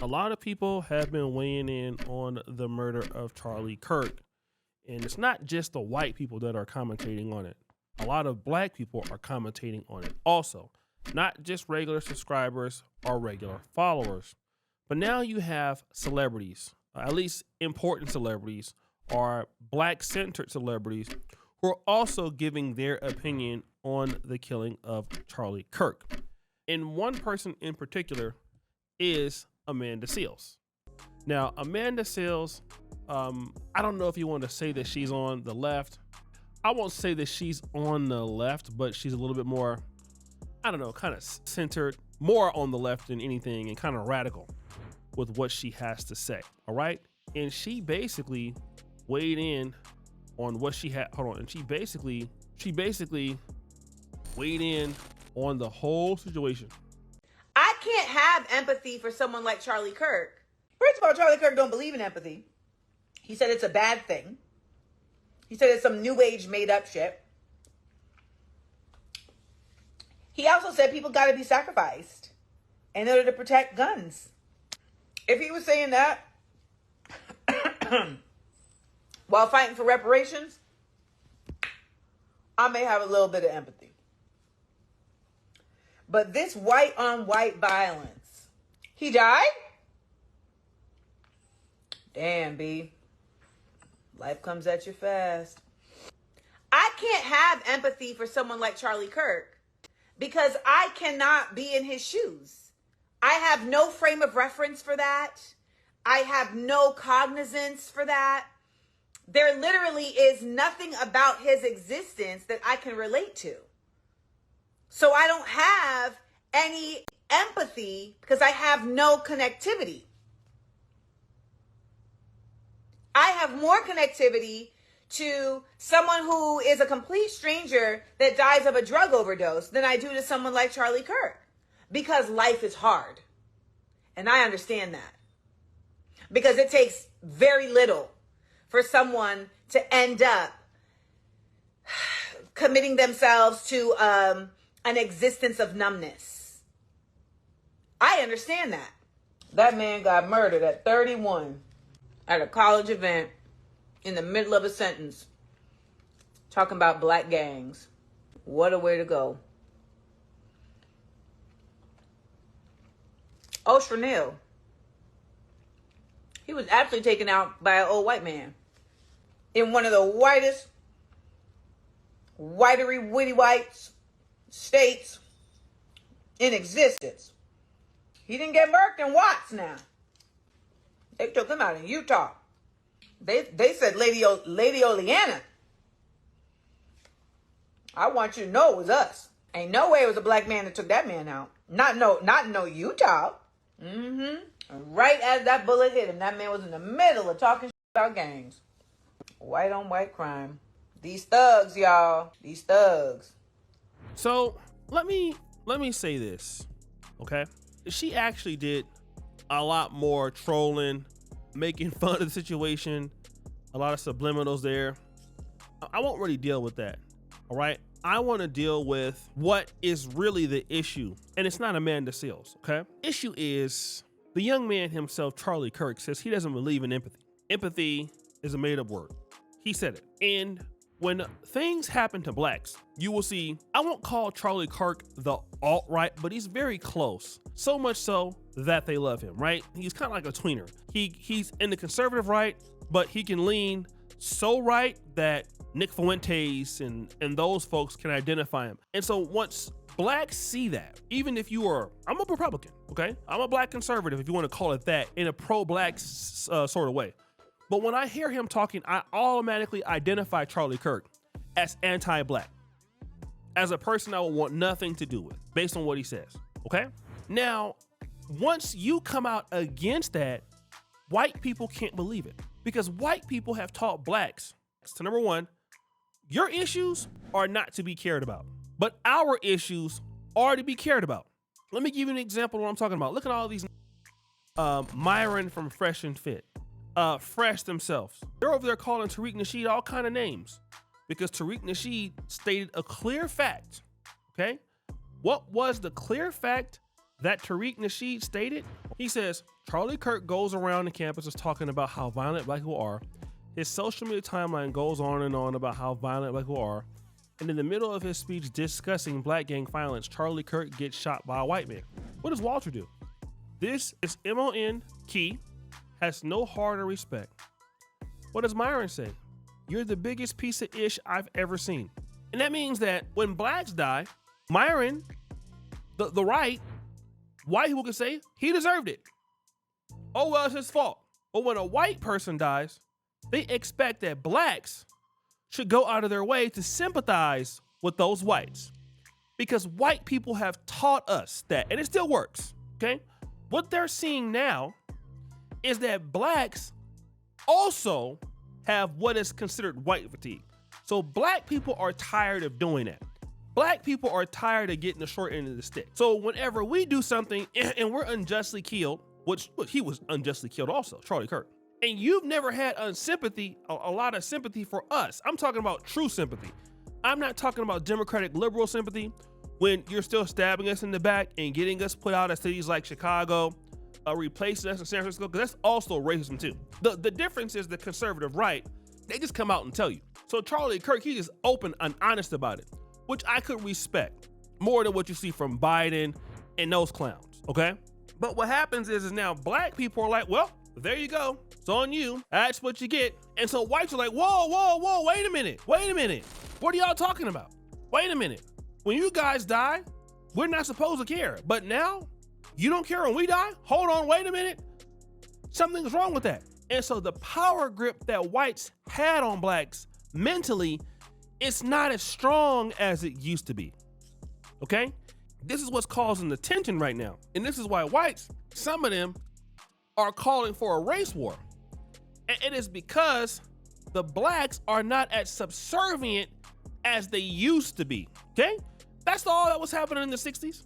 A lot of people have been weighing in on the murder of Charlie Kirk. And it's not just the white people that are commentating on it. A lot of black people are commentating on it also. Not just regular subscribers or regular followers. But now you have celebrities, at least important celebrities, or black-centered celebrities, who are also giving their opinion on the killing of Charlie Kirk. And one person in particular is Amanda Seales. Now, Amanda Seales, I don't know if you want to say that she's on the left. I won't say that she's on the left, but she's a little bit more, I don't know, kind of centered, more on the left than anything, and kind of radical with what she has to say. All right. And she basically weighed in on what she had. Hold on. And she basically weighed in on the whole situation. I can't have empathy for someone like Charlie Kirk. First of all, Charlie Kirk don't believe in empathy. He said it's a bad thing. He said it's some new age made up shit. He also said people got to be sacrificed in order to protect guns. If he was saying that while fighting for reparations, I may have a little bit of empathy. But this white on white violence, he died? Damn, B. Life comes at you fast. I can't have empathy for someone like Charlie Kirk because I cannot be in his shoes. I have no frame of reference for that. I have no cognizance for that. There literally is nothing about his existence that I can relate to. So I don't have any empathy because I have no connectivity. I have more connectivity to someone who is a complete stranger that dies of a drug overdose than I do to someone like Charlie Kirk, because life is hard. And I understand that. Because it takes very little for someone to end up committing themselves to an existence of numbness. I understand that. That man got murdered at 31 at a college event in the middle of a sentence talking about black gangs. What a way to go. Oh, Chanel. He was actually taken out by an old white man in one of the whitest, whitery, witty white states in existence. He didn't get murked in Watts now. They took him out in Utah. They said Lady Oleana. I want you to know it was us. Ain't no way it was a black man that took that man out. Not no Utah. Right as that bullet hit him, that man was in the middle of talking about gangs. White on white crime. These thugs, y'all. These thugs. So let me say this, okay? She actually did a lot more trolling, making fun of the situation, a lot of subliminals there. I won't really deal with that, all right? I want to deal with what is really the issue, and it's not Amanda Seales, okay? Issue is the young man himself, Charlie Kirk, says he doesn't believe in empathy. Empathy is a made-up word. He said it. And when things happen to blacks, you will see, I won't call Charlie Kirk the alt-right, but he's very close. So much so that they love him, right? He's kind of like a tweener. He's in the conservative right, but he can lean so right that Nick Fuentes and those folks can identify him. And so once blacks see that, even if you are, I'm a Republican, okay? I'm a black conservative, if you want to call it that, in a pro-black sort of way. But when I hear him talking, I automatically identify Charlie Kirk as anti-black, as a person I would want nothing to do with, based on what he says, okay? Now, once you come out against that, white people can't believe it, because white people have taught blacks to, number one, your issues are not to be cared about, but our issues are to be cared about. Let me give you an example of what I'm talking about. Look at all these Myron from Fresh and Fit. Fresh themselves. They're over there calling Tariq Nasheed all kind of names because Tariq Nasheed stated a clear fact, okay? What was the clear fact that Tariq Nasheed stated. He says, Charlie Kirk goes around the campuses talking about how violent black people are. His social media timeline goes on and on about how violent black people are. And in the middle of his speech discussing black gang violence, Charlie Kirk gets shot by a white man. What does Walter do? This is MON Key, has no heart or respect. What does Myron say? You're the biggest piece of ish I've ever seen. And that means that when blacks die, Myron, the right, white people can say he deserved it. Oh, well, it's his fault. But when a white person dies, they expect that blacks should go out of their way to sympathize with those whites. Because white people have taught us that, and it still works, okay? What they're seeing now is that blacks also have what is considered white fatigue. So black people are tired of doing that. Black people are tired of getting the short end of the stick. So whenever we do something and we're unjustly killed, which he was unjustly killed also, Charlie Kirk, and you've never had a lot of sympathy for us. I'm talking about true sympathy. I'm not talking about democratic liberal sympathy when you're still stabbing us in the back and getting us put out of cities like Chicago, replacing us in San Francisco, because that's also racism too. The difference is the conservative right, they just come out and tell you. So Charlie Kirk, he just open and honest about it, which I could respect more than what you see from Biden and those clowns, okay? But what happens is now black people are like, well, there you go. It's on you. That's what you get. And so whites are like, whoa, wait a minute. What are y'all talking about? Wait a minute. When you guys die, we're not supposed to care. But now, you don't care when we die? Hold on, wait a minute. Something's wrong with that. And so the power grip that whites had on blacks mentally, it's not as strong as it used to be. Okay? This is what's causing the tension right now. And this is why whites, some of them, are calling for a race war. And it is because the blacks are not as subservient as they used to be, okay? That's all that was happening in the 60s.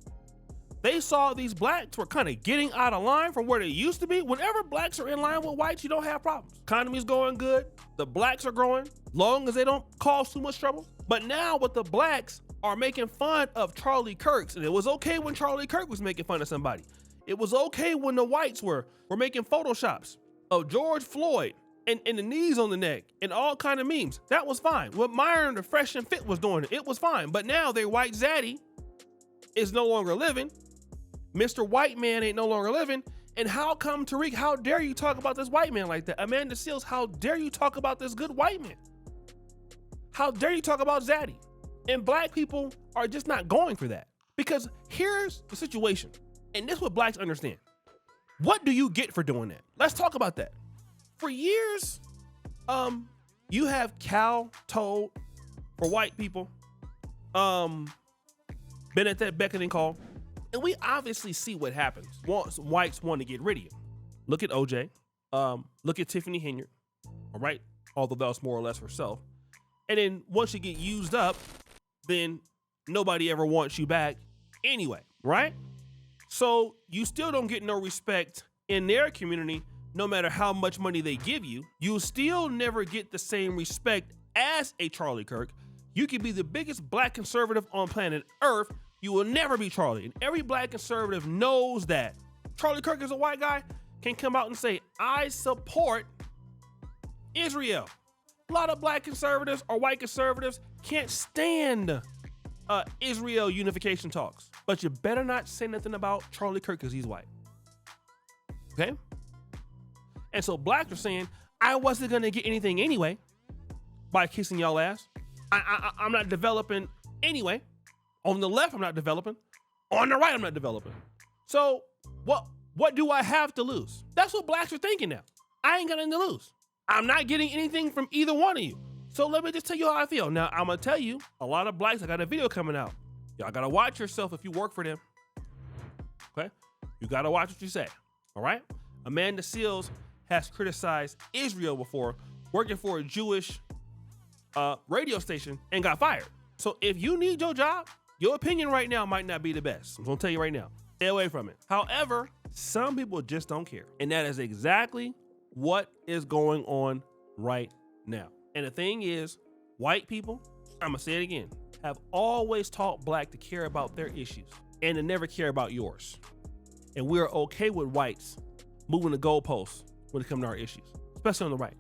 They saw these blacks were kind of getting out of line from where they used to be. Whenever blacks are in line with whites, you don't have problems. Economy's going good. The blacks are growing, long as they don't cause too much trouble. But now with the blacks are making fun of Charlie Kirk's, and it was okay when Charlie Kirk was making fun of somebody. It was okay when the whites were making photoshops of George Floyd and the knees on the neck and all kind of memes. That was fine. What Myron, the Fresh and Fit, was doing, it was fine. But now their white zaddy is no longer living. Mr. White Man ain't no longer living. And how come, Tariq, how dare you talk about this white man like that? Amanda Seals, how dare you talk about this good white man? How dare you talk about zaddy? And black people are just not going for that. Because here's the situation. And this is what blacks understand. What do you get for doing that? Let's talk about that. For years, you have cow told for white people, been at that beckoning call, and we obviously see what happens once whites want to get rid of you. Look at OJ, look at Tiffany Henyard, all right? Although that was more or less herself. And then once you get used up, then nobody ever wants you back anyway, right? So you still don't get no respect in their community, no matter how much money they give you. You'll still never get the same respect as a Charlie Kirk. You can be the biggest black conservative on planet Earth. You will never be Charlie. And every black conservative knows that. Charlie Kirk is a white guy, can come out and say, I support Israel. A lot of black conservatives or white conservatives can't stand Israel unification talks. But you better not say nothing about Charlie Kirk because he's white. Okay? And so blacks are saying, I wasn't going to get anything anyway by kissing y'all ass. I'm not developing anyway. On the left, I'm not developing. On the right, I'm not developing. So what do I have to lose? That's what blacks are thinking now. I ain't got nothing to lose. I'm not getting anything from either one of you. So let me just tell you how I feel. Now, I'm going to tell you, a lot of blacks, I got a video coming out. Y'all got to watch yourself if you work for them. Okay? You got to watch what you say. All right? Amanda Seals has criticized Israel before, working for a Jewish radio station, and got fired. So if you need your job, your opinion right now might not be the best. I'm going to tell you right now. Stay away from it. However, some people just don't care. And that is exactly what is going on right now. And the thing is, white people, I'm going to say it again, have always taught black to care about their issues and to never care about yours. And we're okay with whites moving the goalposts when it comes to our issues, especially on the right.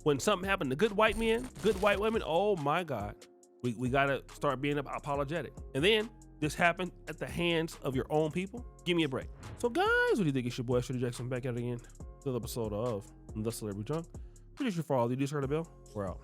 When something happened to good white men, good white women, oh my God, we gotta start being apologetic. And then this happened at the hands of your own people. Give me a break. So guys, what do you think? It's your boy Shirley Jackson back at it again. Another episode of The Celebrity Junk. Producer for all you. Just heard a bell. We're out.